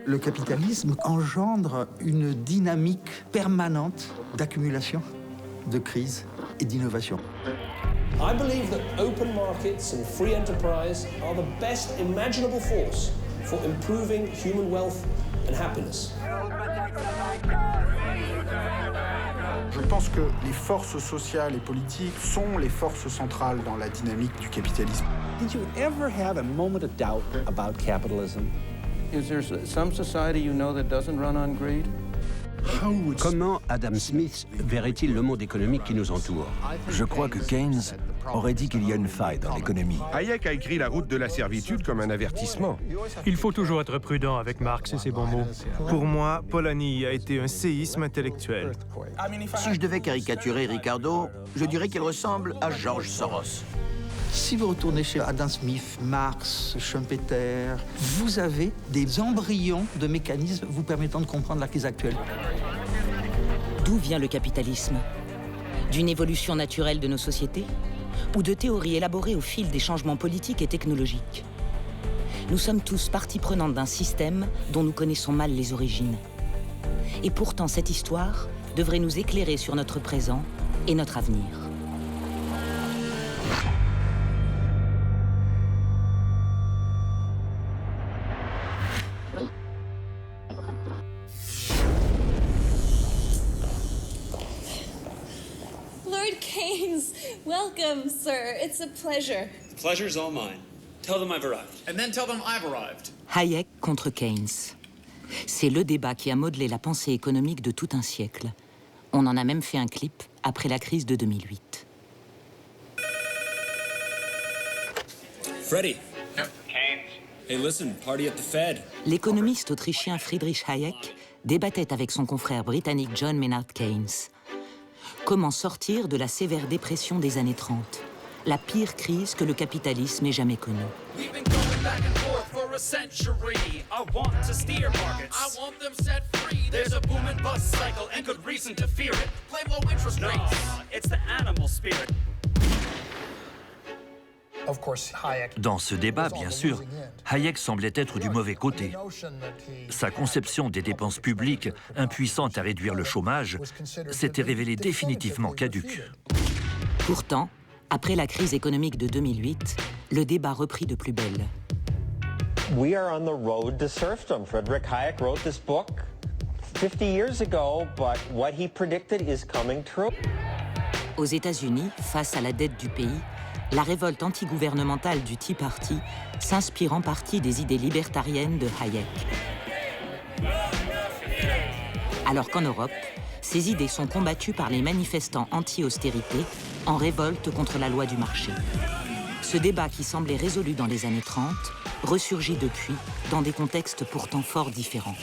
Le capitalisme engendre une dynamique permanente d'accumulation, de crise et d'innovation. I believe that open markets and free enterprise are the best imaginable force for improving human wealth and happiness. Je pense que les forces sociales et politiques sont les forces centrales dans la dynamique du capitalisme. Did you ever have a moment of doubt about capitalism? Is there some society you know that doesn't run on greed? Comment Adam Smith verrait-il le monde économique qui nous entoure? Je crois que Keynes aurait dit qu'il y a une faille dans l'économie. Hayek a écrit La route de la servitude comme un avertissement. Il faut toujours être prudent avec Marx et ses bons mots. Pour moi, Polanyi a été un séisme intellectuel. Si je devais caricaturer Ricardo, je dirais qu'il ressemble à George Soros. Si vous retournez chez Adam Smith, Marx, Schumpeter, vous avez des embryons de mécanismes vous permettant de comprendre la crise actuelle. D'où vient le capitalisme? D'une évolution naturelle de nos sociétés? Ou de théories élaborées au fil des changements politiques et technologiques? Nous sommes tous partie prenante d'un système dont nous connaissons mal les origines. Et pourtant, cette histoire devrait nous éclairer sur notre présent et notre avenir. Lord Keynes, welcome, sir. It's a pleasure. The pleasure's all mine. Tell them I've arrived. And then tell them I've arrived. Hayek contre Keynes. C'est le débat qui a modelé la pensée économique de tout un siècle. On en a même fait un clip après la crise de 2008. Freddie. Yep. Keynes. Hey, listen, party at the Fed. L'économiste autrichien Friedrich Hayek débattait avec son confrère britannique John Maynard Keynes. Comment sortir de la sévère dépression des années 30, la pire crise que le capitalisme ait jamais connue. For a century, I want to steer markets. I want them set free. There's a boom and bust cycle and good reason to fear it. Blame low interest rates. No, it's the animal spirit. Dans ce débat, bien sûr, Hayek semblait être du mauvais côté. Sa conception des dépenses publiques, impuissante à réduire le chômage, s'était révélée définitivement caduque. Pourtant, après la crise économique de 2008, le débat reprit de plus belle. We are on the road to serfdom. Friedrich Hayek wrote this book 50 years ago, but what he predicted is coming true. Aux États-Unis, face à la dette du pays, la révolte antigouvernementale du Tea Party s'inspire en partie des idées libertariennes de Hayek. Alors qu'en Europe, ces idées sont combattues par les manifestants anti-austérité en révolte contre la loi du marché. Ce débat qui semblait résolu dans les années 30 ressurgit depuis dans des contextes pourtant fort différents.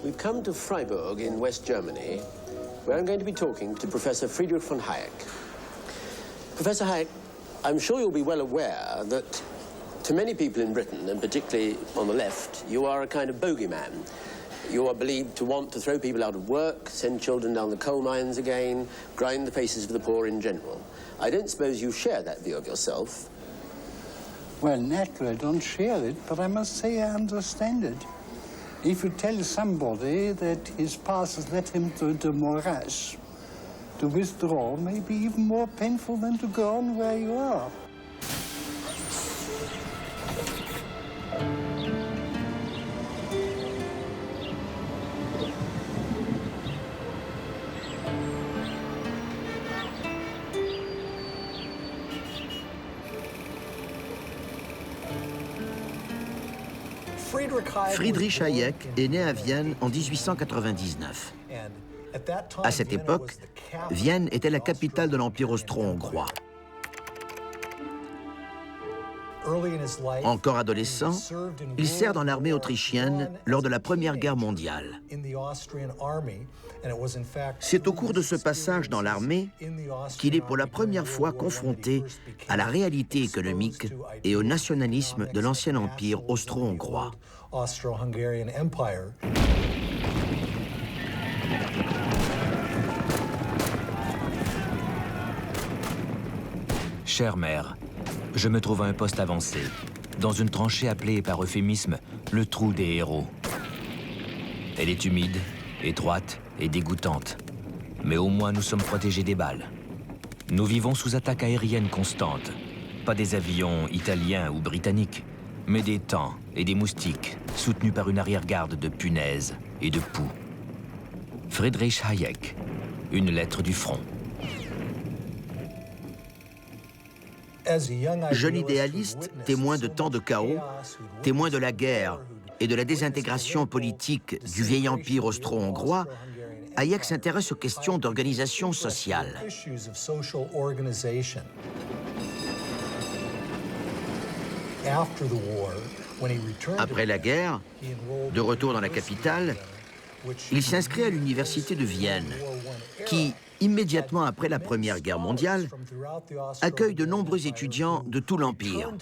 We've come to Freiburg in West Germany, where I'm going to be talking to Professor Friedrich von Hayek. Professor Hayek, I'm sure you'll be well aware that to many people in Britain, and particularly on the left, you are a kind of bogeyman. You are believed to want to throw people out of work, send children down the coal mines again, grind the faces of the poor in general. I don't suppose you share that view of yourself. Well, naturally, I don't share it, but I must say I understand it. If you tell somebody that his past has led him to the morass, to withdraw may be even more painful than to go on where you are. Friedrich Hayek est né à Vienne en 1899. À cette époque, Vienne était la capitale de l'Empire austro-hongrois. Encore adolescent, il sert dans l'armée autrichienne lors de la Première Guerre mondiale. C'est au cours de ce passage dans l'armée qu'il est pour la première fois confronté à la réalité économique et au nationalisme de l'ancien empire austro-hongrois. Chère mère, je me trouve à un poste avancé, dans une tranchée appelée par euphémisme le trou des héros. Elle est humide, étroite et dégoûtante, mais au moins nous sommes protégés des balles. Nous vivons sous attaque aérienne constante, pas des avions italiens ou britanniques, mais des tanks et des moustiques soutenus par une arrière-garde de punaises et de poux. Friedrich Hayek, une lettre du front. Jeune idéaliste, témoin de tant de chaos, témoin de la guerre et de la désintégration politique du vieil empire austro-hongrois, Hayek s'intéresse aux questions d'organisation sociale. Après la guerre, de retour dans la capitale, il s'inscrit à l'université de Vienne, qui, immédiatement après la Première Guerre mondiale, accueille de nombreux étudiants de tout l'Empire.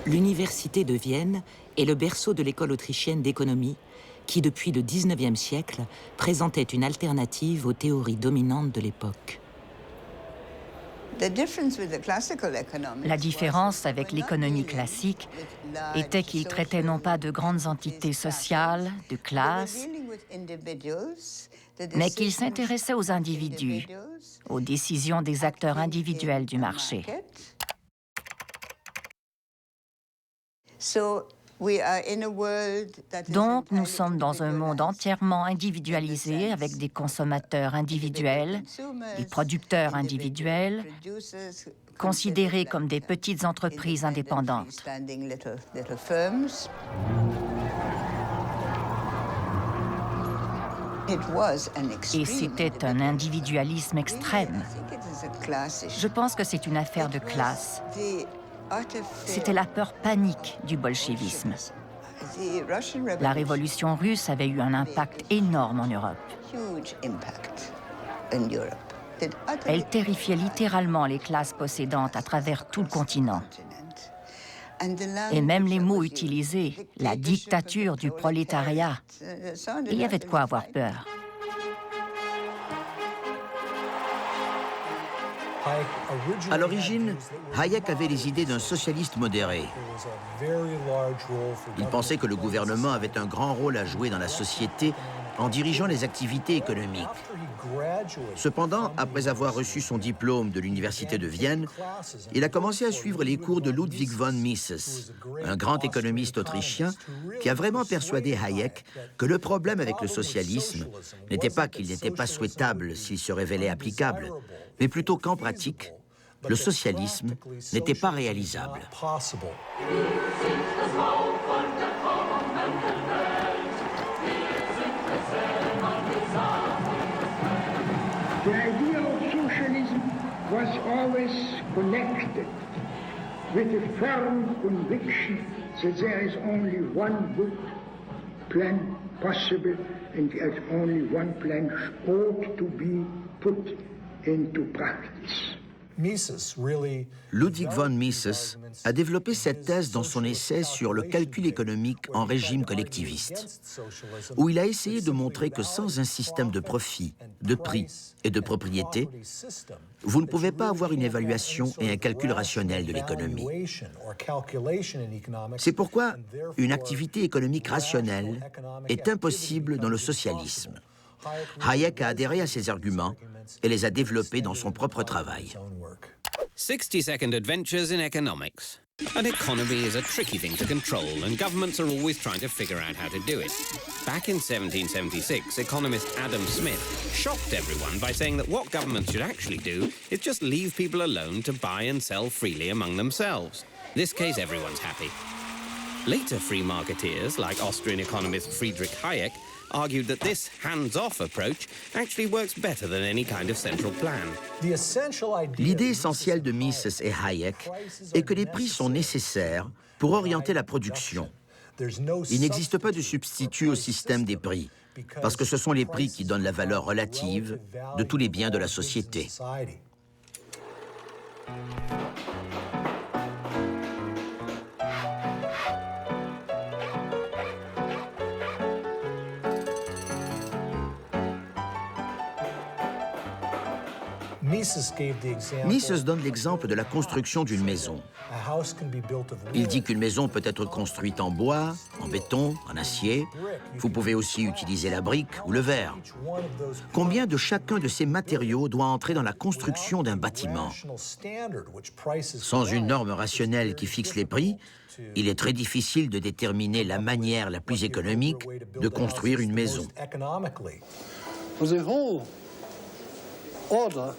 L'université de Vienne est le berceau de l'école autrichienne d'économie, qui depuis le XIXe siècle présentait une alternative aux théories dominantes de l'époque. La différence avec l'économie classique était qu'il traitait non pas de grandes entités sociales, de classes, mais qu'il s'intéressait aux individus, aux décisions des acteurs individuels du marché. Donc, nous sommes dans un monde entièrement individualisé avec des consommateurs individuels, des producteurs individuels, considérés comme des petites entreprises indépendantes. Et c'était un individualisme extrême. Je pense que c'est une affaire de classe. C'était la peur panique du bolchevisme. La révolution russe avait eu un impact énorme en Europe. Elle terrifiait littéralement les classes possédantes à travers tout le continent. Et même les mots utilisés, la dictature du prolétariat, il y avait de quoi avoir peur. À l'origine, Hayek avait les idées d'un socialiste modéré. Il pensait que le gouvernement avait un grand rôle à jouer dans la société en dirigeant les activités économiques. Cependant, après avoir reçu son diplôme de l'université de Vienne, il a commencé à suivre les cours de Ludwig von Mises, un grand économiste autrichien qui a vraiment persuadé Hayek que le problème avec le socialisme n'était pas qu'il n'était pas souhaitable s'il se révélait applicable, mais plutôt qu'en pratique, le socialisme n'était pas réalisable. The idea of socialism was always connected with a firm conviction that there is only one good plan possible and that only one plan ought to be put into practice. Ludwig von Mises a développé cette thèse dans son essai sur le calcul économique en régime collectiviste, où il a essayé de montrer que sans un système de profit, de prix et de propriété, vous ne pouvez pas avoir une évaluation et un calcul rationnel de l'économie. C'est pourquoi une activité économique rationnelle est impossible dans le socialisme. Hayek a adhéré à ces arguments et les a développés dans son propre travail. 60-second adventures in economics. An economy is a tricky thing to control, and governments are always trying to figure out how to do it. Back in 1776, economist Adam Smith shocked everyone by saying that what governments should actually do is just leave people alone to buy and sell freely among themselves. In this case, everyone's happy. Later free marketeers, like Austrian economist Friedrich Hayek, argued that this hands-off approach actually works better than any kind of central plan. L'idée essentielle de Mises et Hayek est que les prix sont nécessaires pour orienter la production. Il n'existe pas de substitut au système des prix, parce que ce sont les prix qui donnent la valeur relative de tous les biens de la société. Mises donne l'exemple de la construction d'une maison. Il dit qu'une maison peut être construite en bois, en béton, en acier. Vous pouvez aussi utiliser la brique ou le verre. Combien de chacun de ces matériaux doit entrer dans la construction d'un bâtiment? Sans une norme rationnelle qui fixe les prix, il est très difficile de déterminer la manière la plus économique de construire une maison. Order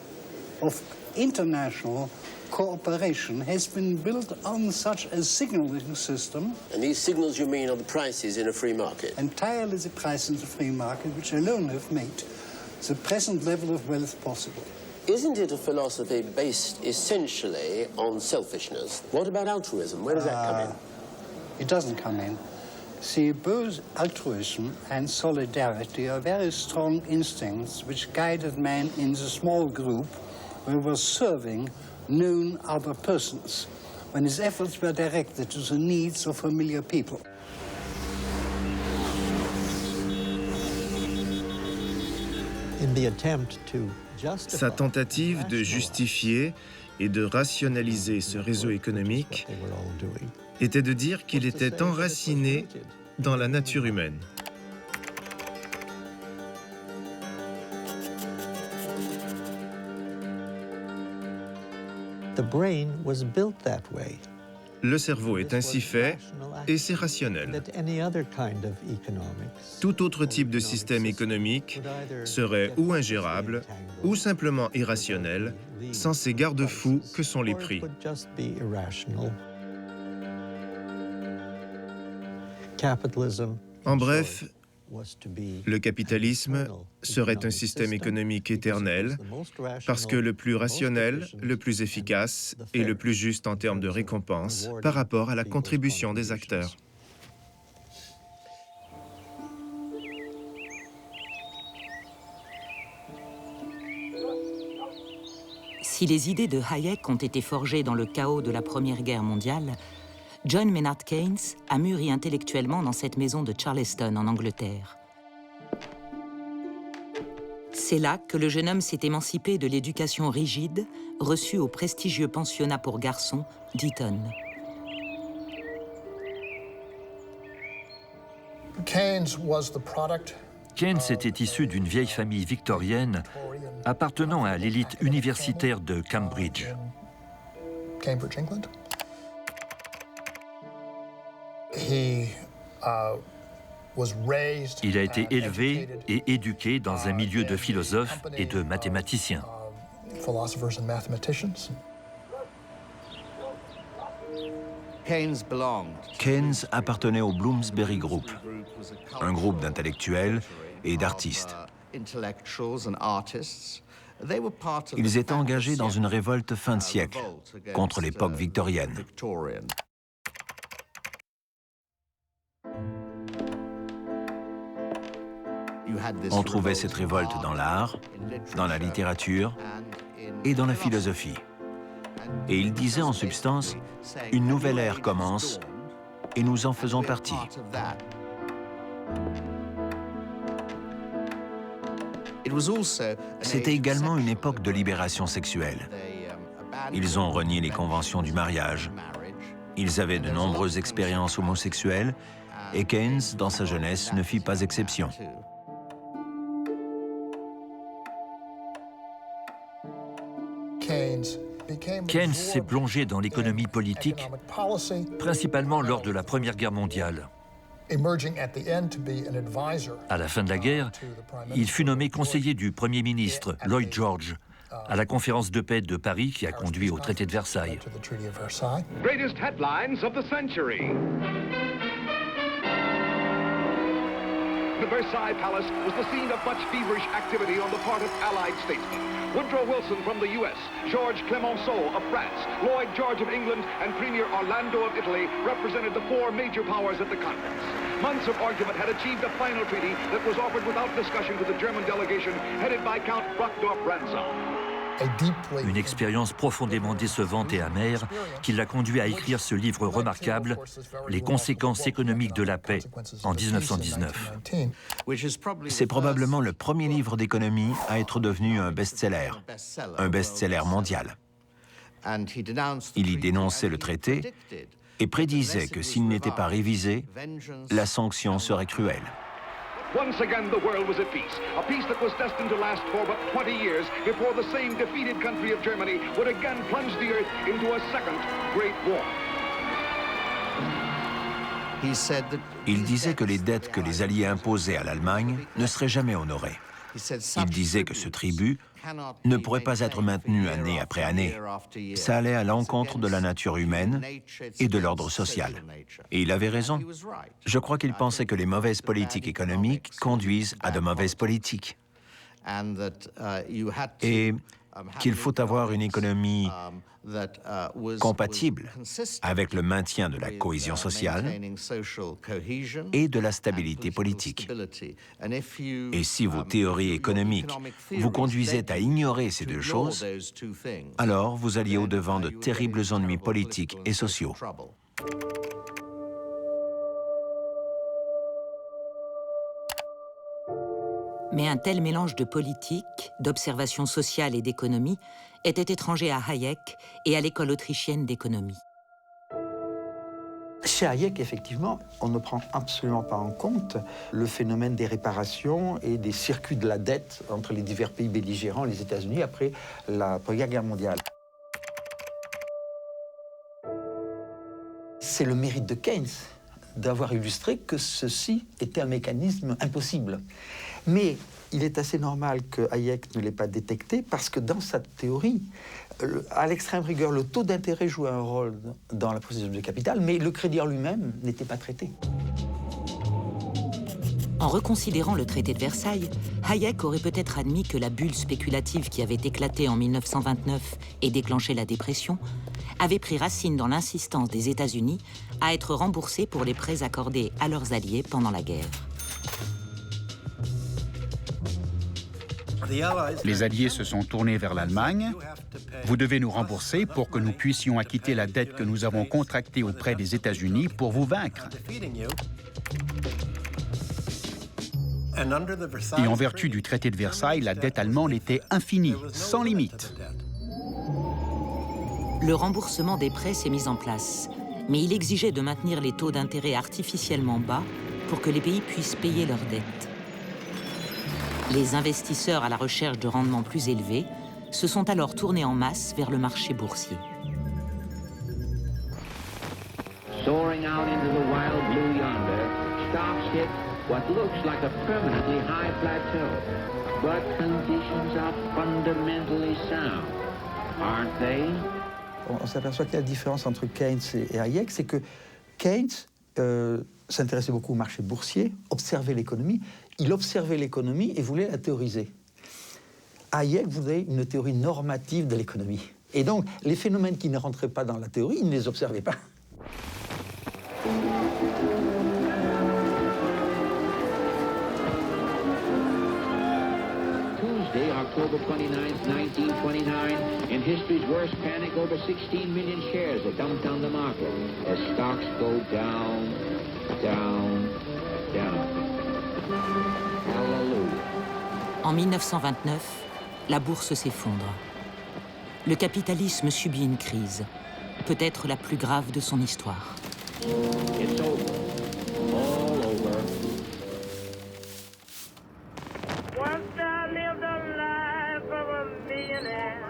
of international cooperation has been built on such a signaling system. And these signals, you mean, are the prices in a free market? Entirely the price in the free market, which alone have made the present level of wealth possible. Isn't it a philosophy based essentially on selfishness? What about altruism? Where does that come in? It doesn't come in. See, both altruism and solidarity are very strong instincts which guided man in the small group where he was serving known other persons, when his efforts were directed to the needs of familiar people. Sa tentative de justifier et de rationaliser ce réseau économique était de dire qu'il était enraciné dans la nature humaine. Le cerveau est ainsi fait et c'est rationnel. Tout autre type de système économique serait ou ingérable ou simplement irrationnel, sans ces garde-fous que sont les prix. En bref, le capitalisme serait un système économique éternel parce que le plus rationnel, le plus efficace et le plus juste en termes de récompense par rapport à la contribution des acteurs. Si les idées de Hayek ont été forgées dans le chaos de la Première Guerre mondiale, John Maynard Keynes a mûri intellectuellement dans cette maison de Charleston, en Angleterre. C'est là que le jeune homme s'est émancipé de l'éducation rigide reçue au prestigieux pensionnat pour garçons d'Eton. Keynes était issu d'une vieille famille victorienne appartenant à l'élite universitaire de Cambridge. Il a été élevé et éduqué dans un milieu de philosophes et de mathématiciens. Keynes appartenait au Bloomsbury Group, un groupe d'intellectuels et d'artistes. Ils étaient engagés dans une révolte fin de siècle contre l'époque victorienne. On trouvait cette révolte dans l'art, dans la littérature et dans la philosophie. Et il disait en substance, une nouvelle ère commence et nous en faisons partie. C'était également une époque de libération sexuelle. Ils ont renié les conventions du mariage. Ils avaient de nombreuses expériences homosexuelles et Keynes, dans sa jeunesse, ne fit pas exception. Keynes s'est plongé dans l'économie politique, principalement lors de la Première Guerre mondiale. À la fin de la guerre, il fut nommé conseiller du Premier ministre, Lloyd George, à la conférence de paix de Paris qui a conduit au traité de Versailles. Greatest headlines of the century. The Versailles Palace was the scene of much feverish activity on the part of Allied statesmen. Woodrow Wilson from the U.S., Georges Clemenceau of France, Lloyd George of England, and Premier Orlando of Italy represented the four major powers at the conference. Months of argument had achieved a final treaty that was offered without discussion to the German delegation headed by Count Brockdorff-Rantzau. Une expérience profondément décevante et amère qui l'a conduit à écrire ce livre remarquable, Les conséquences économiques de la paix, en 1919. C'est probablement le premier livre d'économie à être devenu un best-seller mondial. Il y dénonçait le traité et prédisait que s'il n'était pas révisé, la sanction serait cruelle. Once again, the world was at peace, a peace that was destined to last for but 20 years before the same defeated country of Germany would again plunge the earth into a second Great War. Il disait que les dettes que les Alliés imposaient à l'Allemagne ne seraient jamais honorées. Il disait que ce tribut ne pourrait pas être maintenu année après année. Ça allait à l'encontre de la nature humaine et de l'ordre social. Et il avait raison. Je crois qu'il pensait que les mauvaises politiques économiques conduisent à de mauvaises politiques. Et qu'il faut avoir une économie compatible avec le maintien de la cohésion sociale et de la stabilité politique. Et si vos théories économiques vous conduisaient à ignorer ces deux choses, alors vous alliez au-devant de terribles ennuis politiques et sociaux. Mais un tel mélange de politique, d'observation sociale et d'économie était étranger à Hayek et à l'école autrichienne d'économie. Chez Hayek, effectivement, on ne prend absolument pas en compte le phénomène des réparations et des circuits de la dette entre les divers pays belligérants, les États-Unis, après la Première Guerre mondiale. C'est le mérite de Keynes d'avoir illustré que ceci était un mécanisme impossible. Mais il est assez normal que Hayek ne l'ait pas détecté parce que dans sa théorie, à l'extrême rigueur, le taux d'intérêt jouait un rôle dans la processus de capital, mais le crédit en lui-même n'était pas traité. En reconsidérant le traité de Versailles, Hayek aurait peut-être admis que la bulle spéculative qui avait éclaté en 1929 et déclenché la dépression avait pris racine dans l'insistance des États-Unis à être remboursés pour les prêts accordés à leurs alliés pendant la guerre. Les Alliés se sont tournés vers l'Allemagne. Vous devez nous rembourser pour que nous puissions acquitter la dette que nous avons contractée auprès des États-Unis pour vous vaincre. Et en vertu du traité de Versailles, la dette allemande était infinie, sans limite. Le remboursement des prêts s'est mis en place, mais il exigeait de maintenir les taux d'intérêt artificiellement bas pour que les pays puissent payer leurs dettes. Les investisseurs à la recherche de rendements plus élevés se sont alors tournés en masse vers le marché boursier. Soaring out into the wild blue yonder, stocks hit what looks like a permanently high plateau. But conditions are fundamentally sound, aren't they? On s'aperçoit que la différence entre Keynes et Hayek, c'est que Keynes s'intéressait beaucoup au marché boursier, observait l'économie. Il observait l'économie et voulait la théoriser. Hayek voulait une théorie normative de l'économie. Et donc, les phénomènes qui ne rentraient pas dans la théorie, il ne les observait pas. Tuesday, October 29th, 1929, in history's worst panic, over 16 million shares have dumped on the market as stocks go down, down, down. Hallelujah. En 1929, la bourse s'effondre. Le capitalisme subit une crise, peut-être la plus grave de son histoire. It's over. All over. Once I lived a life of a millionaire.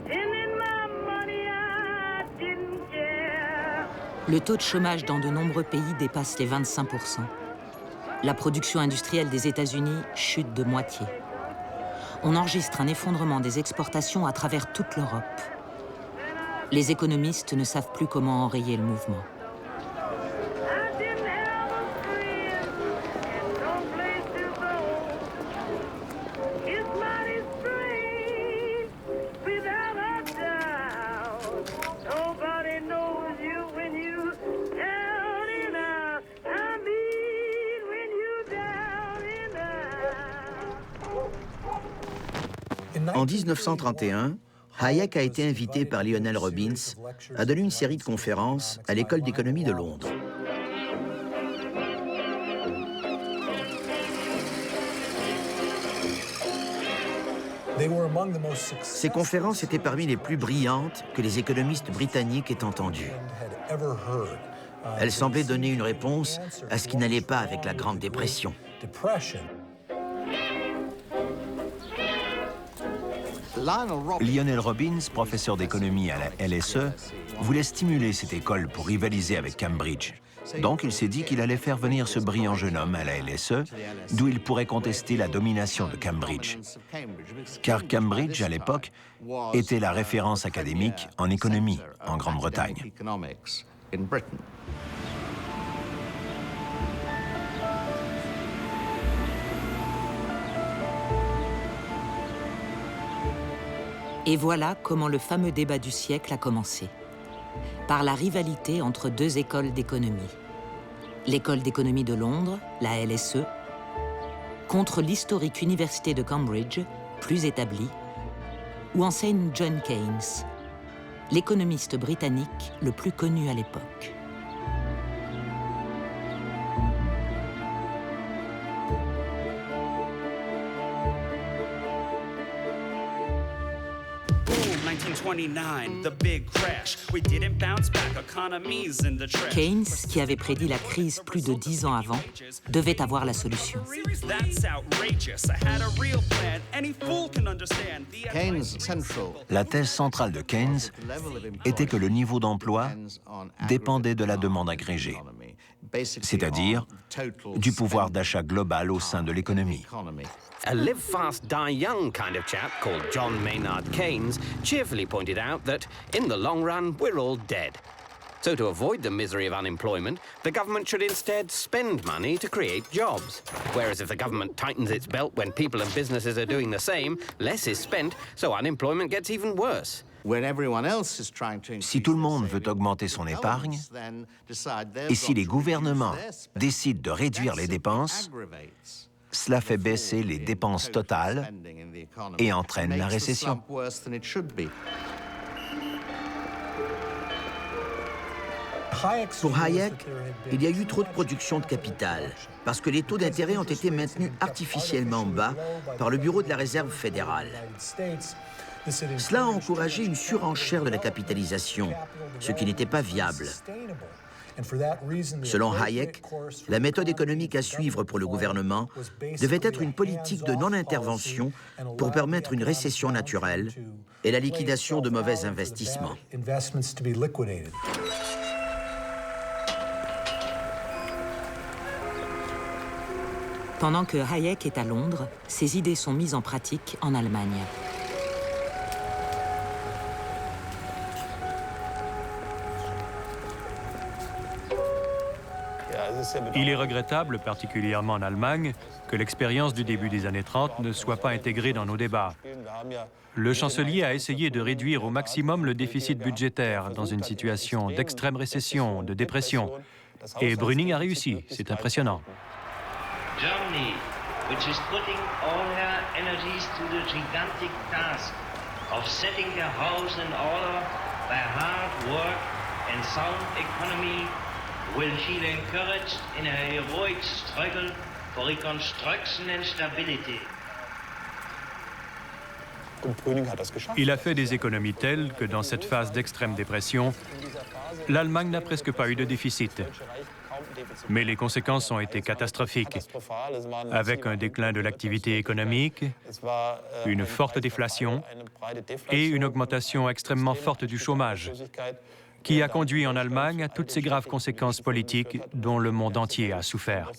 And in my money I didn't care. Le taux de chômage dans de nombreux pays dépasse les 25%. La production industrielle des États-Unis chute de moitié. On enregistre un effondrement des exportations à travers toute l'Europe. Les économistes ne savent plus comment enrayer le mouvement. En 1931, Hayek a été invité par Lionel Robbins à donner une série de conférences à l'École d'économie de Londres. Ces conférences étaient parmi les plus brillantes que les économistes britanniques aient entendues. Elles semblaient donner une réponse à ce qui n'allait pas avec la Grande Dépression. Lionel Robbins, professeur d'économie à la LSE, voulait stimuler cette école pour rivaliser avec Cambridge. Donc il s'est dit qu'il allait faire venir ce brillant jeune homme à la LSE, d'où il pourrait contester la domination de Cambridge. Car Cambridge, à l'époque, était la référence académique en économie en Grande-Bretagne. Et voilà comment le fameux débat du siècle a commencé. Par la rivalité entre deux écoles d'économie. L'école d'économie de Londres, la LSE, contre l'historique université de Cambridge, plus établie, où enseigne John Keynes, l'économiste britannique le plus connu à l'époque. Keynes, qui avait prédit la crise plus de 10 ans avant, devait avoir la solution. La thèse centrale de Keynes était que le niveau d'emploi dépendait de la demande agrégée, c'est-à-dire du pouvoir d'achat global au sein de l'économie. A live fast, die young kind of chap called John Maynard Keynes cheerfully pointed out that, in the long run, we're all dead. So to avoid the misery of unemployment, the government should instead spend money to create jobs. Whereas if the government tightens its belt when people and businesses are doing the same, less is spent, so unemployment gets even worse. Si tout le monde veut augmenter son épargne, et si les gouvernements décident de réduire les dépenses, cela fait baisser les dépenses totales et entraîne la récession. Pour Hayek, il y a eu trop de production de capital, parce que les taux d'intérêt ont été maintenus artificiellement bas par le Bureau de la Réserve fédérale. Cela a encouragé une surenchère de la capitalisation, ce qui n'était pas viable. Selon Hayek, la méthode économique à suivre pour le gouvernement devait être une politique de non-intervention pour permettre une récession naturelle et la liquidation de mauvais investissements. Pendant que Hayek est à Londres, ses idées sont mises en pratique en Allemagne. Il est regrettable, particulièrement en Allemagne, que l'expérience du début des années 30 ne soit pas intégrée dans nos débats. Le chancelier a essayé de réduire au maximum le déficit budgétaire dans une situation d'extrême récession, de dépression. Et Brüning a réussi, c'est impressionnant. Germany, which is putting all her energies to the gigantic task of setting their house in order by hard work and sound economy, will she be encouraged in a heroic struggle for reconstruction and stability. Il a fait des économies telles que dans cette phase d'extrême dépression, l'Allemagne n'a presque pas eu de déficit. Mais les conséquences ont été catastrophiques, avec un déclin de l'activité économique, une forte déflation et une augmentation extrêmement forte du chômage, qui a conduit en Allemagne à toutes ces graves conséquences politiques dont le monde entier a souffert.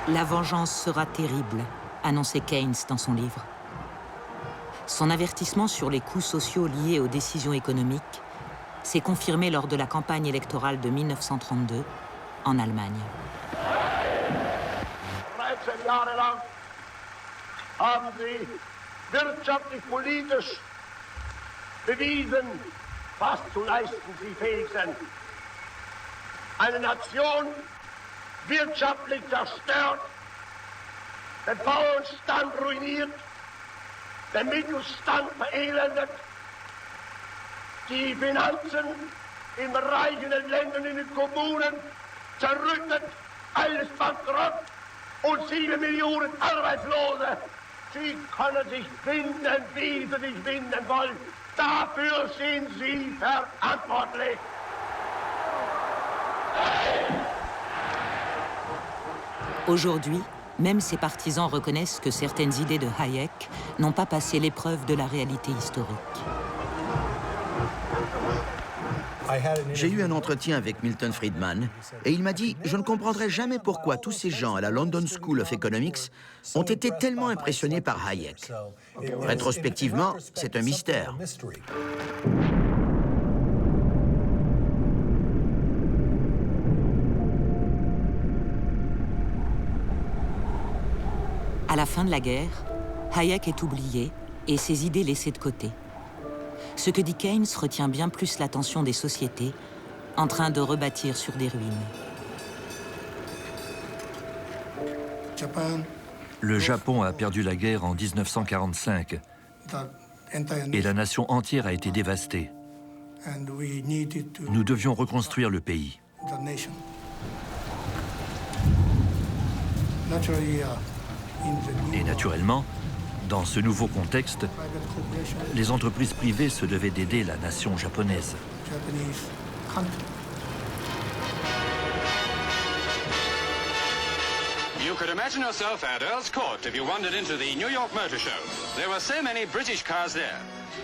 La vengeance sera terrible, annonçait Keynes dans son livre. Son avertissement sur les coûts sociaux liés aux décisions économiques s'est confirmé lors de la campagne électorale de 1932 en Allemagne. 13 Jahre lang haben sie wirtschaftlich, politisch bewiesen, was zu leisten sie fähig sind. Eine Nation wirtschaftlich zerstört, den Bauernstand ruiniert, den Mittelstand verelendet, die Finanzen in reichen Ländern, in den Kommunen zerrüttet, alles bankrott und 7 Millionen Arbeitslose. Sie können sich finden, wie sie sich finden wollen. Dafür sind Sie verantwortlich. Aujourd'hui, même ses partisans reconnaissent que certaines idées de Hayek n'ont pas passé l'épreuve de la réalité historique. J'ai eu un entretien avec Milton Friedman et il m'a dit « Je ne comprendrai jamais pourquoi tous ces gens à la London School of Economics ont été tellement impressionnés par Hayek. Rétrospectivement, c'est un mystère. » À la fin de la guerre, Hayek est oublié et ses idées laissées de côté. Ce que dit Keynes retient bien plus l'attention des sociétés en train de rebâtir sur des ruines. Le Japon a perdu la guerre en 1945 et la nation entière a été dévastée. Nous devions reconstruire le pays. Et naturellement, dans ce nouveau contexte, les entreprises privées se devaient d'aider la nation japonaise. You could imagine yourself at Earl's Court if you wandered into the New York Motor Show. There were so many British cars there.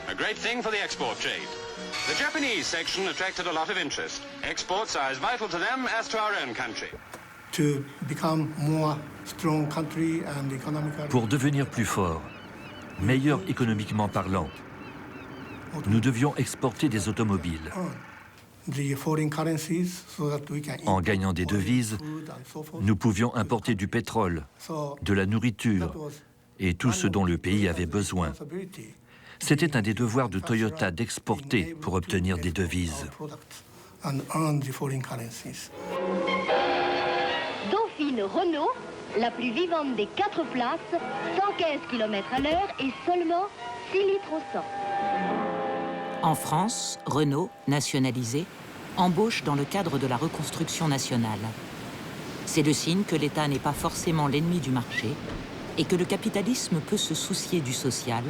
A great thing for the export trade. The Japanese section attracted a lot of interest. Exports are as vital to them as to our own country. Pour devenir plus fort, meilleur économiquement parlant, nous devions exporter des automobiles. En gagnant des devises, nous pouvions importer du pétrole, de la nourriture et tout ce dont le pays avait besoin. C'était un des devoirs de Toyota d'exporter pour obtenir des devises. Dauphine Renault, la plus vivante des 4 places, 115 km/h et seulement 6 litres au 100. En France, Renault, nationalisé, embauche dans le cadre de la reconstruction nationale. C'est le signe que l'État n'est pas forcément l'ennemi du marché et que le capitalisme peut se soucier du social,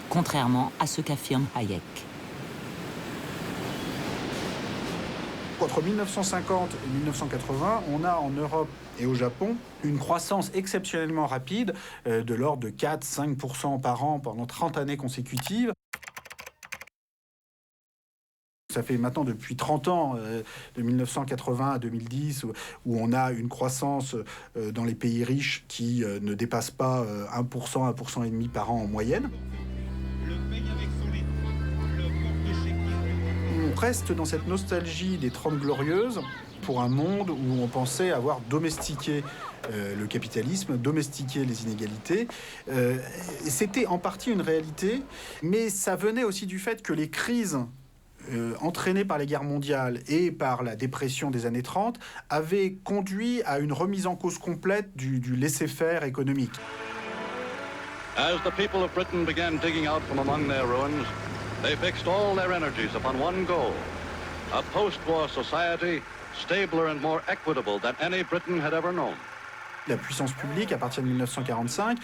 contrairement à ce qu'affirme Hayek. Entre 1950 et 1980, on a en Europe et au Japon une croissance exceptionnellement rapide de l'ordre de 4-5% par an pendant 30 années consécutives. Ça fait maintenant depuis 30 ans, de 1980 à 2010, où on a une croissance dans les pays riches qui ne dépasse pas 1%, 1,5% par an en moyenne. On reste dans cette nostalgie des 30 glorieuses pour un monde où on pensait avoir domestiqué le capitalisme, domestiqué les inégalités. C'était en partie une réalité, mais ça venait aussi du fait que les crises entraînés par les guerres mondiales et par la dépression des années 30, avaient conduit à une remise en cause complète du laisser-faire économique. As the people of Britain began digging out from among their ruins, they fixed all their energies upon one goal, a post-war society stabler and more equitable than any Britain had ever known. La puissance publique, à partir de 1945,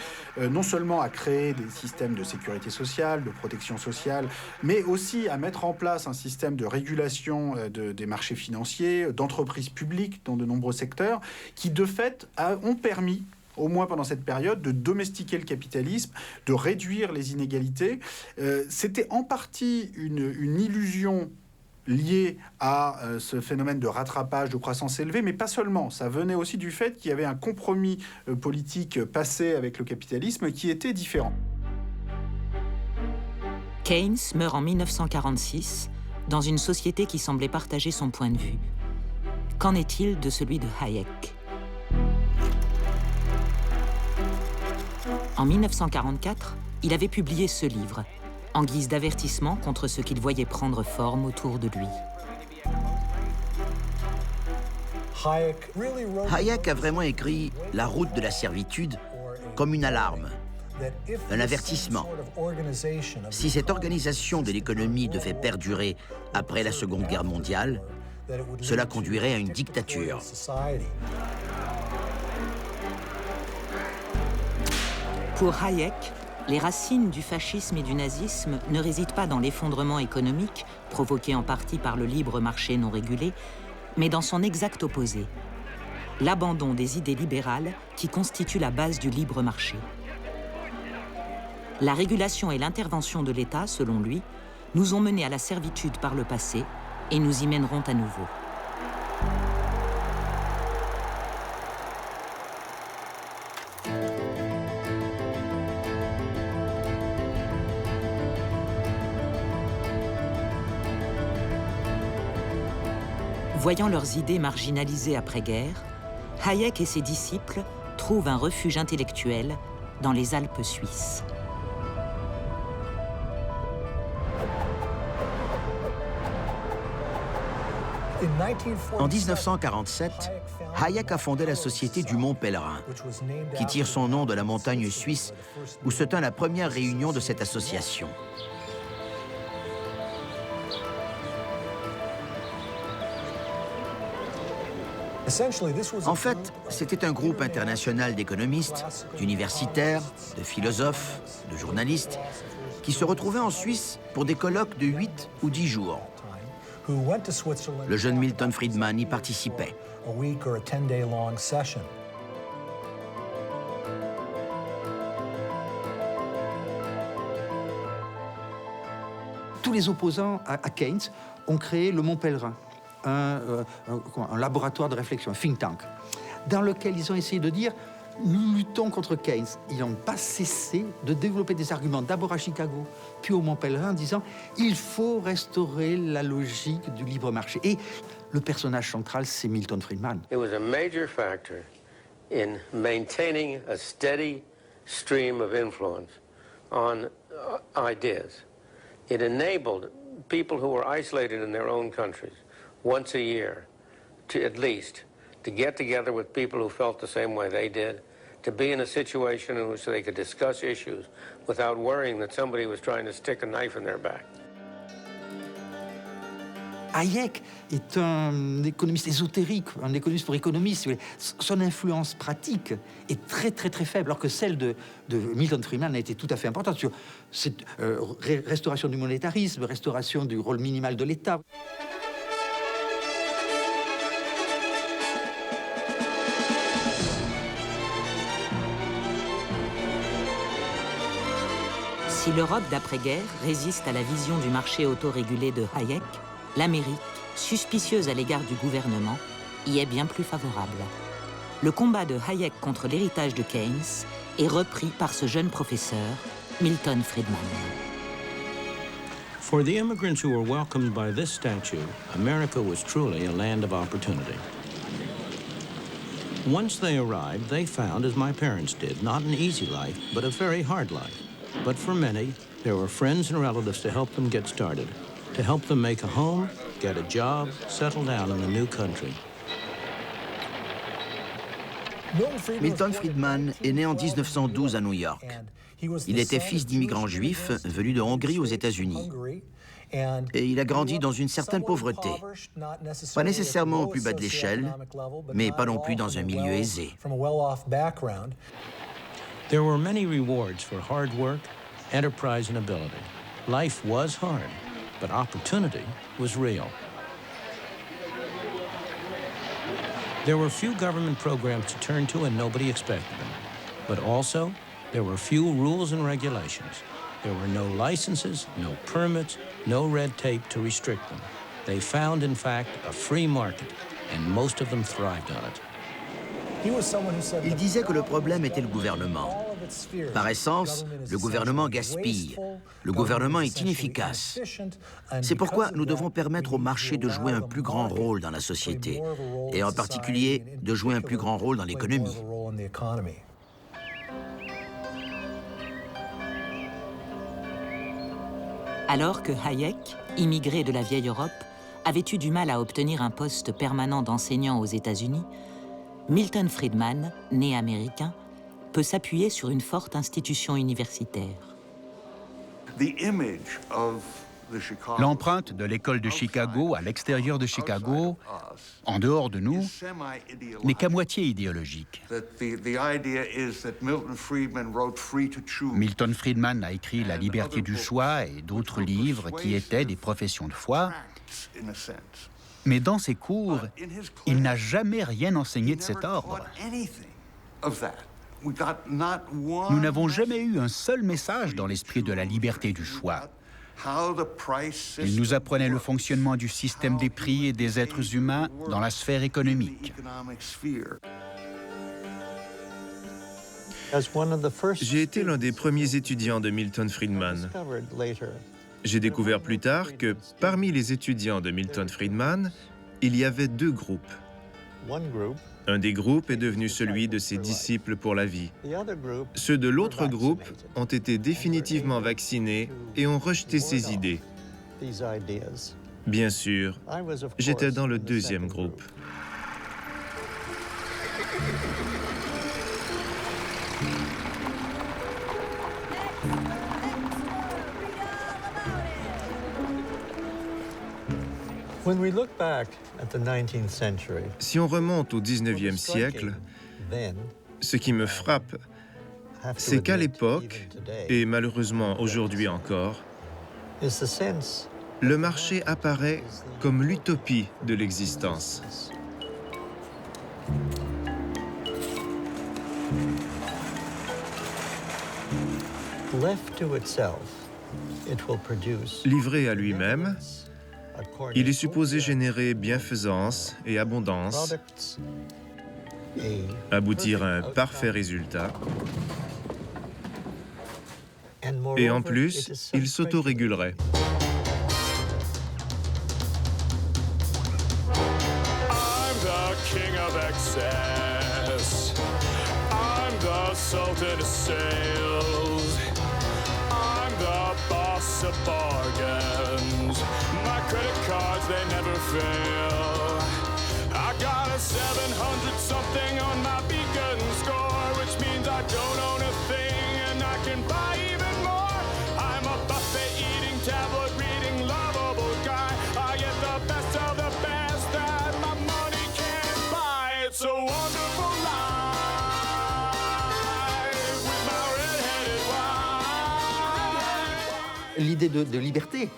non seulement a créé des systèmes de sécurité sociale, de protection sociale, mais aussi à mettre en place un système de régulation des marchés financiers, d'entreprises publiques dans de nombreux secteurs, qui de fait ont permis, au moins pendant cette période, de domestiquer le capitalisme, de réduire les inégalités. C'était en partie une illusion lié à ce phénomène de rattrapage, de croissance élevée, mais pas seulement. Ça venait aussi du fait qu'il y avait un compromis politique passé avec le capitalisme qui était différent. Keynes meurt en 1946 dans une société qui semblait partager son point de vue. Qu'en est-il de celui de Hayek ? En 1944, il avait publié ce livre, en guise d'avertissement contre ce qu'il voyait prendre forme autour de lui. Hayek a vraiment écrit La route de la servitude comme une alarme, un avertissement. Si cette organisation de l'économie devait perdurer après la Seconde Guerre mondiale, cela conduirait à une dictature. Pour Hayek, les racines du fascisme et du nazisme ne résident pas dans l'effondrement économique, provoqué en partie par le libre marché non régulé, mais dans son exact opposé, l'abandon des idées libérales qui constituent la base du libre marché. La régulation et l'intervention de l'État, selon lui, nous ont menés à la servitude par le passé et nous y mèneront à nouveau. Voyant leurs idées marginalisées après-guerre, Hayek et ses disciples trouvent un refuge intellectuel dans les Alpes suisses. En 1947, Hayek a fondé la Société du Mont Pèlerin, qui tire son nom de la montagne suisse où se tint la première réunion de cette association. En fait, c'était un groupe international d'économistes, d'universitaires, de philosophes, de journalistes, qui se retrouvaient en Suisse pour des colloques de 8 ou 10 jours. Le jeune Milton Friedman y participait. Tous les opposants à Keynes ont créé le Mont Pèlerin, un laboratoire de réflexion, un think tank, dans lequel ils ont essayé de dire « nous luttons contre Keynes ». Ils n'ont pas cessé de développer des arguments, d'abord à Chicago, puis au Mont Pèlerin, en disant « il faut restaurer la logique du libre marché ». Et le personnage central, c'est Milton Friedman. It was a major factor in maintaining a steady stream of influence on ideas. It enabled people who were isolated in their own countries once a year, to at least, to get together with people who felt the same way they did, to be in a situation in which they could discuss issues without worrying that somebody was trying to stick a knife in their back. Hayek est un économiste ésotérique, un économiste pour économistes. Son influence pratique est très faible, alors que celle de Milton Friedman a été tout à fait importante sur cette restauration du monétarisme, restauration du rôle minimal de l'État. Si l'Europe d'après-guerre résiste à la vision du marché autorégulé de Hayek, l'Amérique, suspicieuse à l'égard du gouvernement, y est bien plus favorable. Le combat de Hayek contre l'héritage de Keynes est repris par ce jeune professeur, Milton Friedman. For the immigrants who were welcomed by this statue, America was truly a land of opportunity. Once they arrived, they found, as my parents did, not an easy life, but a very hard life. But for many, there were friends and relatives to help them get started, to help them make a home, get a job, settle down in the new country. Milton Friedman est né en 1912 à New York. Il était fils d'immigrants juifs venus de Hongrie aux États-Unis. Et il a grandi dans une certaine pauvreté. Pas nécessairement au plus bas de l'échelle, mais pas non plus dans un milieu aisé. There were many rewards for hard work, enterprise, and ability. Life was hard, but opportunity was real. There were few government programs to turn to and nobody expected them. But also, there were few rules and regulations. There were no licenses, no permits, no red tape to restrict them. They found, in fact, a free market, and most of them thrived on it. Il disait que le problème était le gouvernement. Par essence, le gouvernement gaspille. Le gouvernement est inefficace. C'est pourquoi nous devons permettre au marché de jouer un plus grand rôle dans la société, et en particulier de jouer un plus grand rôle dans l'économie. Alors que Hayek, immigré de la vieille Europe, avait eu du mal à obtenir un poste permanent d'enseignant aux États-Unis, Milton Friedman, né américain, peut s'appuyer sur une forte institution universitaire. L'empreinte de l'école de Chicago à l'extérieur de Chicago, en dehors de nous, n'est qu'à moitié idéologique. Milton Friedman a écrit La liberté du choix et d'autres livres qui étaient des professions de foi. Mais dans ses cours, il n'a jamais rien enseigné de cet ordre. Nous n'avons jamais eu un seul message dans l'esprit de la liberté du choix. Il nous apprenait le fonctionnement du système des prix et des êtres humains dans la sphère économique. J'ai été l'un des premiers étudiants de Milton Friedman. J'ai découvert plus tard que parmi les étudiants de Milton Friedman, il y avait deux groupes. Un des groupes est devenu celui de ses disciples pour la vie. Ceux de l'autre groupe ont été définitivement vaccinés et ont rejeté ces idées. Bien sûr, j'étais dans le deuxième groupe. Si on remonte au 19e siècle, ce qui me frappe, c'est qu'à l'époque, et malheureusement aujourd'hui encore, le marché apparaît comme l'utopie de l'existence. Livré à lui-même, il est supposé générer bienfaisance et abondance, aboutir à un parfait résultat, et en plus, il s'autorégulerait. They never fail. I got a 700-something on my beacon score, which means I don't own a thing and I can buy even more. I'm a buffet-eating, tablet-reading, lovable guy. I get the best of the best that my money can't buy. It's a wonderful life with my red-headed wife. L'idée de liberté,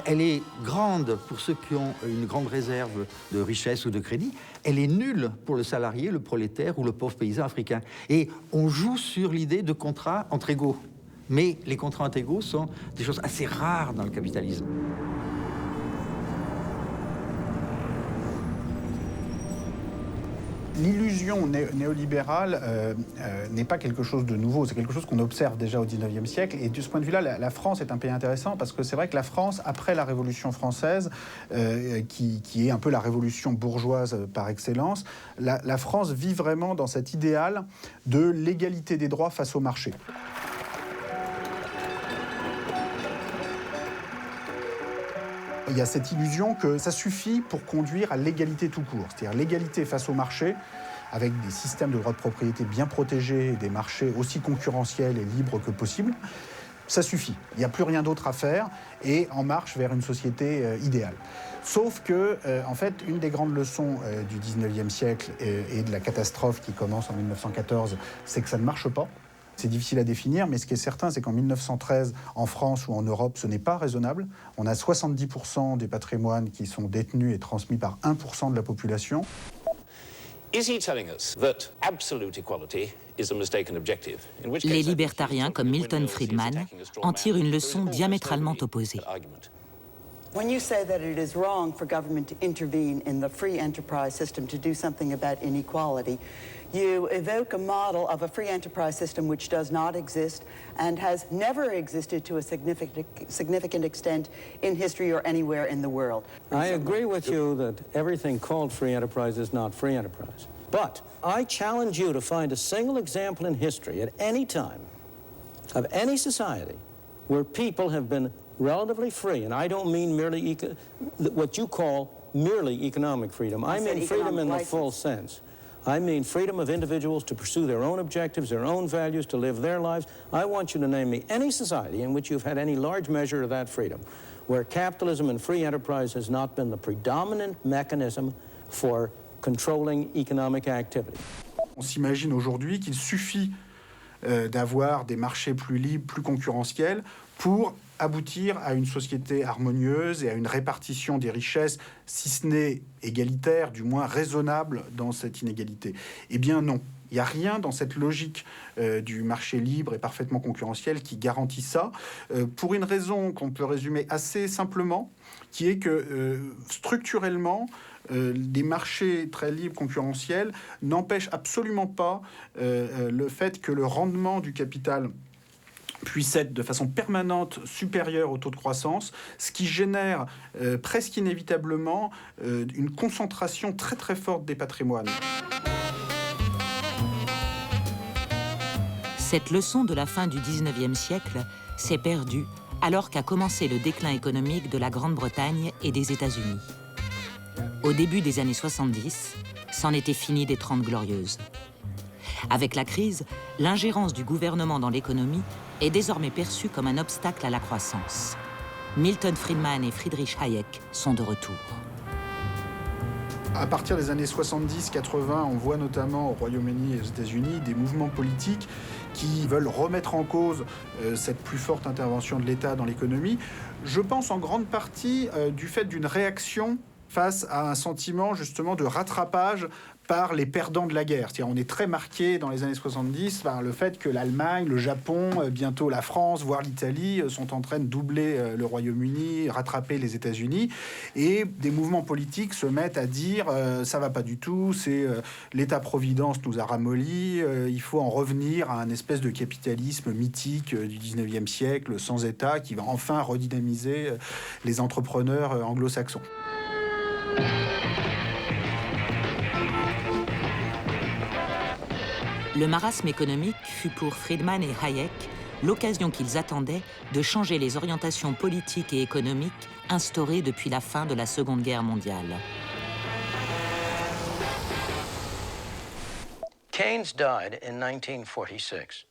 elle est grande pour ceux qui ont une grande réserve de richesse ou de crédit. Elle est nulle pour le salarié, le prolétaire ou le pauvre paysan africain. Et on joue sur l'idée de contrats entre égaux. Mais les contrats entre égaux sont des choses assez rares dans le capitalisme. L'illusion néolibérale n'est pas quelque chose de nouveau, c'est quelque chose qu'on observe déjà au XIXe siècle. Et de ce point de vue-là, la France est un pays intéressant parce que c'est vrai que la France, après la Révolution française, qui est un peu la révolution bourgeoise par excellence, la France vit vraiment dans cet idéal de l'égalité des droits face au marché. Il y a cette illusion que ça suffit pour conduire à l'égalité tout court, c'est-à-dire l'égalité face au marché, avec des systèmes de droits de propriété bien protégés et des marchés aussi concurrentiels et libres que possible. Ça suffit, il n'y a plus rien d'autre à faire et en marche vers une société idéale. Sauf que, en fait, une des grandes leçons du 19e siècle et de la catastrophe qui commence en 1914, c'est que ça ne marche pas. C'est difficile à définir, mais ce qui est certain, c'est qu'en 1913, en France ou en Europe, ce n'est pas raisonnable. On a 70% des patrimoines qui sont détenus et transmis par 1% de la population. Les libertariens, comme Milton Friedman, en tirent une leçon diamétralement opposée. When you say that it is wrong for government to intervene in the free enterprise system to do something about inequality, you evoke a model of a free enterprise system which does not exist and has never existed to a significant extent in history or anywhere in the world. I agree with you that everything called free enterprise is not free enterprise. But I challenge you to find a single example in history at any time of any society where people have been relatively free, and I don't mean merely what you call merely economic freedom. I mean freedom in the full sense. I mean freedom of individuals to pursue their own objectives, their own values, to live their lives. I want you to name me any society in which you've had any large measure of that freedom, where capitalism and free enterprise has not been the predominant mechanism for controlling economic activity. On s'imagine aujourd'hui qu'il suffit d'avoir des marchés plus libres, plus concurrentiels, pour aboutir à une société harmonieuse et à une répartition des richesses, si ce n'est égalitaire, du moins raisonnable dans cette inégalité. Eh bien non, il n'y a rien dans cette logique du marché libre et parfaitement concurrentiel qui garantit ça, pour une raison qu'on peut résumer assez simplement, qui est que structurellement, des marchés très libres, concurrentiels, n'empêchent absolument pas le fait que le rendement du capital puisse être de façon permanente supérieur au taux de croissance, ce qui génère presque inévitablement une concentration très très forte des patrimoines. Cette leçon de la fin du XIXe siècle s'est perdue alors qu'a commencé le déclin économique de la Grande-Bretagne et des États-Unis. Au début des années 70, c'en était fini des 30 glorieuses. Avec la crise, l'ingérence du gouvernement dans l'économie est désormais perçue comme un obstacle à la croissance. Milton Friedman et Friedrich Hayek sont de retour. À partir des années 70-80, on voit notamment au Royaume-Uni et aux États-Unis des mouvements politiques qui veulent remettre en cause cette plus forte intervention de l'État dans l'économie. Je pense en grande partie du fait d'une réaction face à un sentiment justement de rattrapage par les perdants de la guerre. C'est-à-dire, on est très marqué dans les années 70 par le fait que l'Allemagne, le Japon, bientôt la France, voire l'Italie, sont en train de doubler le Royaume-Uni, rattraper les États-Unis. Et des mouvements politiques se mettent à dire ça va pas du tout, c'est l'État-providence nous a ramollis, il faut en revenir à un espèce de capitalisme mythique du 19e siècle, sans État, qui va enfin redynamiser les entrepreneurs anglo-saxons. Le marasme économique fut pour Friedman et Hayek l'occasion qu'ils attendaient de changer les orientations politiques et économiques instaurées depuis la fin de la Seconde Guerre mondiale. Keynes died in 1946.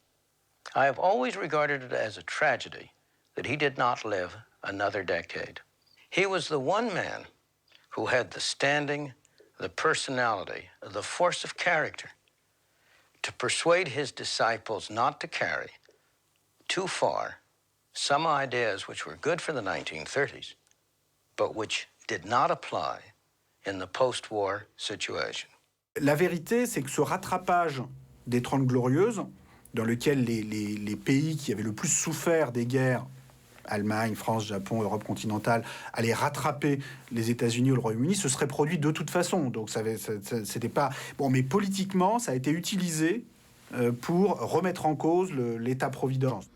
I have always regarded it as a tragedy that he did not live another decade. He was the one man who had the standing, the personality, the force of character to persuade his disciples not to carry too far some ideas which were good for the 1930s, but which did not apply in the post-war situation. La vérité, c'est que ce rattrapage des 30 glorieuses, dans lequel les pays qui avaient le plus souffert des guerres, Allemagne, France, Japon, Europe continentale, allaient rattraper les États-Unis ou le Royaume-Uni, ce serait produit de toute façon. Donc c'était pas... Bon, mais politiquement, ça a été utilisé pour remettre en cause l'État-providence.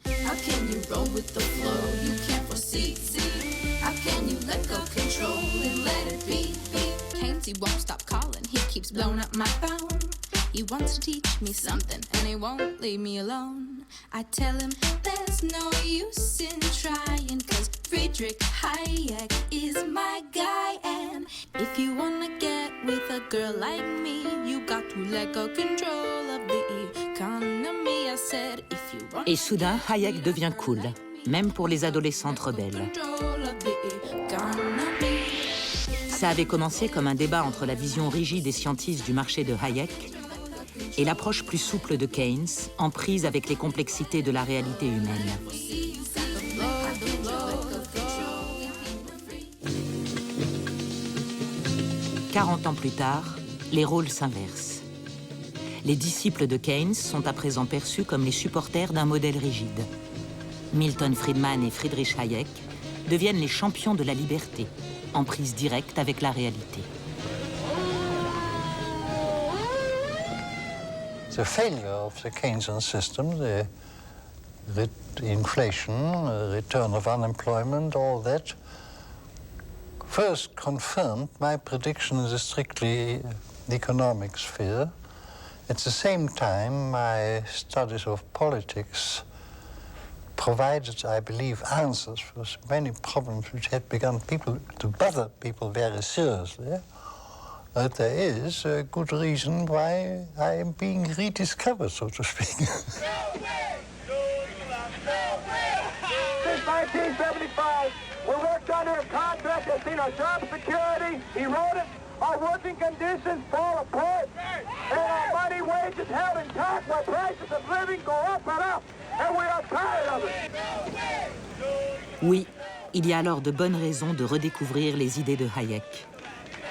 He wants to teach me something, and he won't leave me alone. I tell him there's no use in trying, 'cause Friedrich Hayek is my guy. And if you wanna get with a girl like me, you got to let go control of the economy. I said, if you want. Et soudain, Hayek devient cool, même pour les adolescentes rebelles. Ça avait commencé comme un débat entre la vision rigide et scientiste du marché de Hayek et l'approche plus souple de Keynes, en prise avec les complexités de la réalité humaine. « 40 ans plus tard, les rôles s'inversent. Les disciples de Keynes sont à présent perçus comme les supporters d'un modèle rigide. Milton Friedman et Friedrich Hayek deviennent les champions de la liberté, en prise directe avec la réalité. The failure of the Keynesian system, the inflation, return of unemployment, all that, first confirmed my prediction in the strictly economic sphere. At the same time, my studies of politics provided, I believe, answers for many problems which had begun to bother people very seriously. that there is a good reason why I am being rediscovered, so to speak. Since 1975, we worked under a contract that's seen our job security eroded, our working conditions fall apart, and our money wages held intact while prices of living go up and up, and we are tired of it. Oui, il y a alors de bonnes raisons de redécouvrir les idées de Hayek.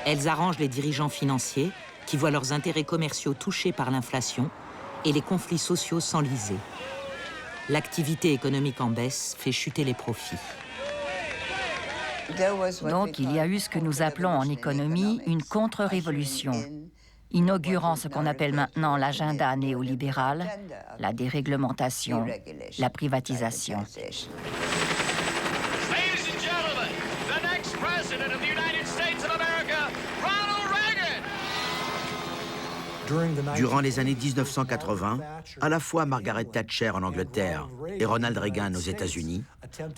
Elles arrangent les dirigeants financiers qui voient leurs intérêts commerciaux touchés par l'inflation et les conflits sociaux s'enliser. L'activité économique en baisse fait chuter les profits. Donc il y a eu ce que nous appelons en économie une contre-révolution, inaugurant ce qu'on appelle maintenant l'agenda néolibéral, la déréglementation, la privatisation. Ladies and gentlemen, the next president of the United States of America, Ronald Reagan. Durant les années 1980, à la fois Margaret Thatcher en Angleterre et Ronald Reagan aux États-Unis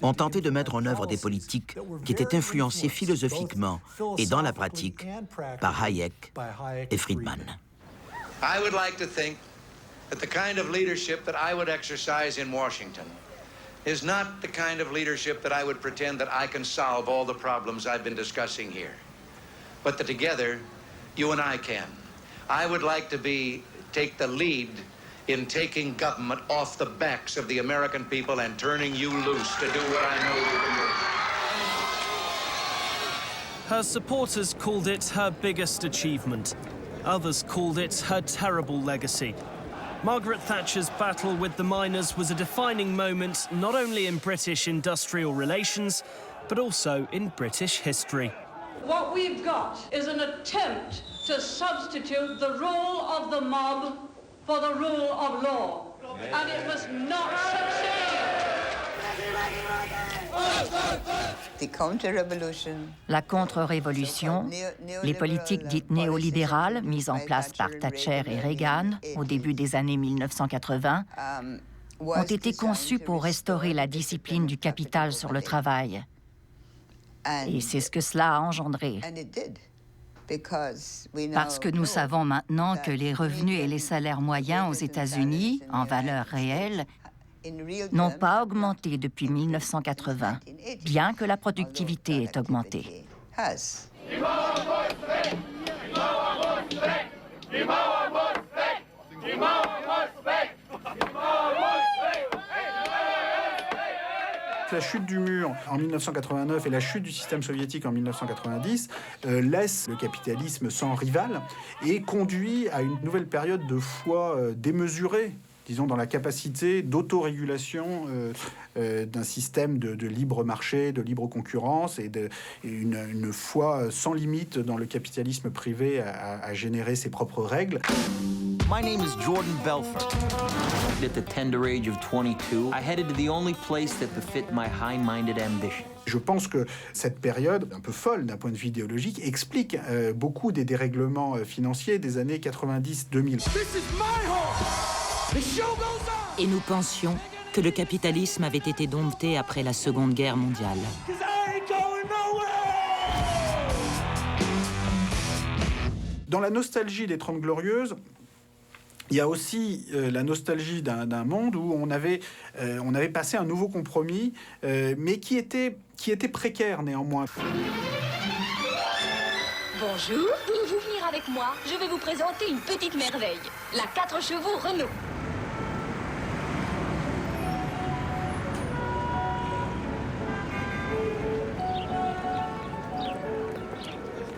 ont tenté de mettre en œuvre des politiques qui étaient influencées philosophiquement et dans la pratique par Hayek et Friedman. I would like to think that the kind of leadership that I would exercise in Washington is not the kind of leadership that I would pretend that I can solve all the problems I've been discussing here, but that together, you and I can. I would like to take the lead in taking government off the backs of the American people and turning you loose to do what I know you can do. Her supporters called it her biggest achievement. Others called it her terrible legacy. Margaret Thatcher's battle with the miners was a defining moment not only in British industrial relations, but also in British history. What we've got is an attempt to substitute the rule of the mob for the rule of law. And it must not succeed. La contre-révolution, les politiques dites néolibérales mises en place par Thatcher et Reagan au début des années 1980 ont été conçues pour restaurer la discipline du capital sur le travail. Et c'est ce que cela a engendré. Parce que nous savons maintenant que les revenus et les salaires moyens aux États-Unis, en valeur réelle, n'ont pas augmenté depuis 1980, bien que la productivité ait augmenté. La chute du mur en 1989 et la chute du système soviétique en 1990 laissent le capitalisme sans rival et conduit à une nouvelle période de foi démesurée, disons, dans la capacité d'autorégulation d'un système de libre marché, de libre concurrence et une foi sans limite dans le capitalisme privé à générer ses propres règles. My name is Jordan Belfort. At the tender age of 22, I headed to the only place that befit my high-minded ambition. Je pense que cette période, un peu folle d'un point de vue idéologique, explique beaucoup des dérèglements financiers des années 90-2000. Et nous pensions que le capitalisme avait été dompté après la Seconde Guerre mondiale. Dans la nostalgie des 30 Glorieuses, il y a aussi la nostalgie d'un monde où on avait passé un nouveau compromis, mais qui était précaire néanmoins. Bonjour, pouvez-vous venir avec moi? Je vais vous présenter une petite merveille, la 4 chevaux Renault.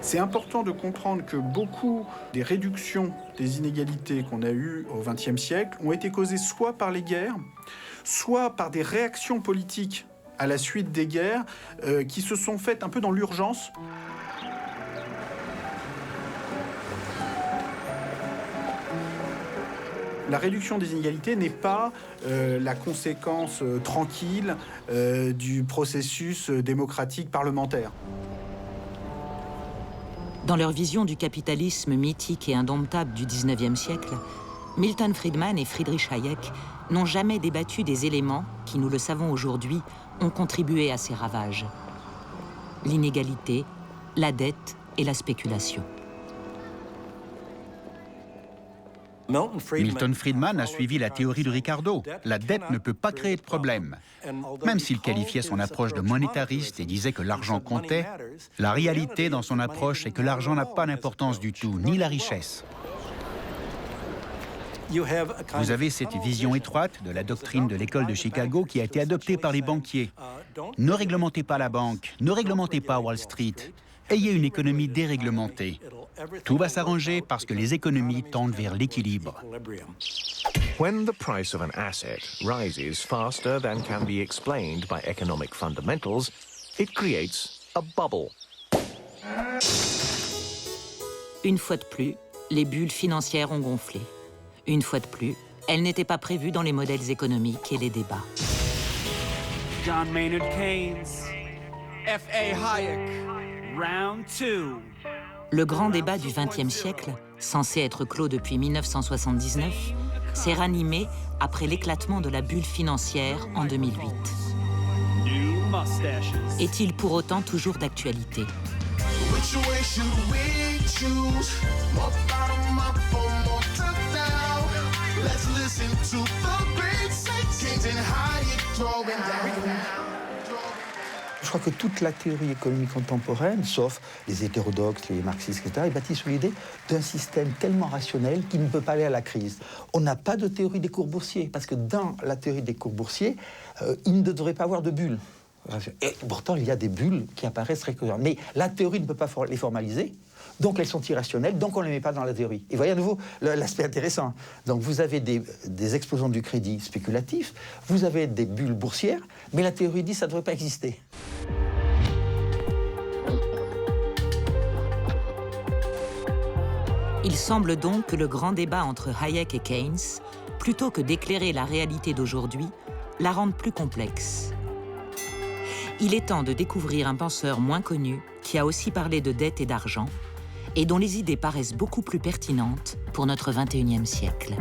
C'est important de comprendre que beaucoup des réductions des inégalités qu'on a eues au XXe siècle ont été causées soit par les guerres, soit par des réactions politiques à la suite des guerres qui se sont faites un peu dans l'urgence. La réduction des inégalités n'est pas la conséquence tranquille du processus démocratique parlementaire. Dans leur vision du capitalisme mythique et indomptable du XIXe siècle, Milton Friedman et Friedrich Hayek n'ont jamais débattu des éléments qui, nous le savons aujourd'hui, ont contribué à ces ravages. L'inégalité, la dette et la spéculation. Milton Friedman a suivi la théorie de Ricardo. La dette ne peut pas créer de problème. Même s'il qualifiait son approche de monétariste et disait que l'argent comptait, la réalité dans son approche est que l'argent n'a pas d'importance du tout, ni la richesse. Vous avez cette vision étroite de la doctrine de l'école de Chicago qui a été adoptée par les banquiers. Ne réglementez pas la banque, ne réglementez pas Wall Street. Ayez une économie déréglementée. Tout va s'arranger parce que les économies tendent vers l'équilibre. When the price of an asset rises faster than can be explained by economic fundamentals, it creates a bubble. Une fois de plus, les bulles financières ont gonflé. Une fois de plus, elles n'étaient pas prévues dans les modèles économiques et les débats. John Maynard Keynes, F.A. Hayek, round 2. Le grand débat du XXe siècle, censé être clos depuis 1979, s'est ranimé après l'éclatement de la bulle financière en 2008. Est-il pour autant toujours d'actualité? Je crois que toute la théorie économique contemporaine, sauf les hétérodoxes, les marxistes, etc., est bâtie sur l'idée d'un système tellement rationnel qu'il ne peut pas aller à la crise. On n'a pas de théorie des cours boursiers, parce que dans la théorie des cours boursiers, il ne devrait pas avoir de bulles. Et pourtant, il y a des bulles qui apparaissent régulièrement. Mais la théorie ne peut pas les formaliser, donc elles sont irrationnelles, donc on ne les met pas dans la théorie. Et voyez à nouveau l'aspect intéressant. Donc vous avez des explosions du crédit spéculatif, vous avez des bulles boursières, mais la théorie dit que ça ne devrait pas exister. Il semble donc que le grand débat entre Hayek et Keynes, plutôt que d'éclairer la réalité d'aujourd'hui, la rende plus complexe. Il est temps de découvrir un penseur moins connu qui a aussi parlé de dette et d'argent et dont les idées paraissent beaucoup plus pertinentes pour notre XXIe siècle.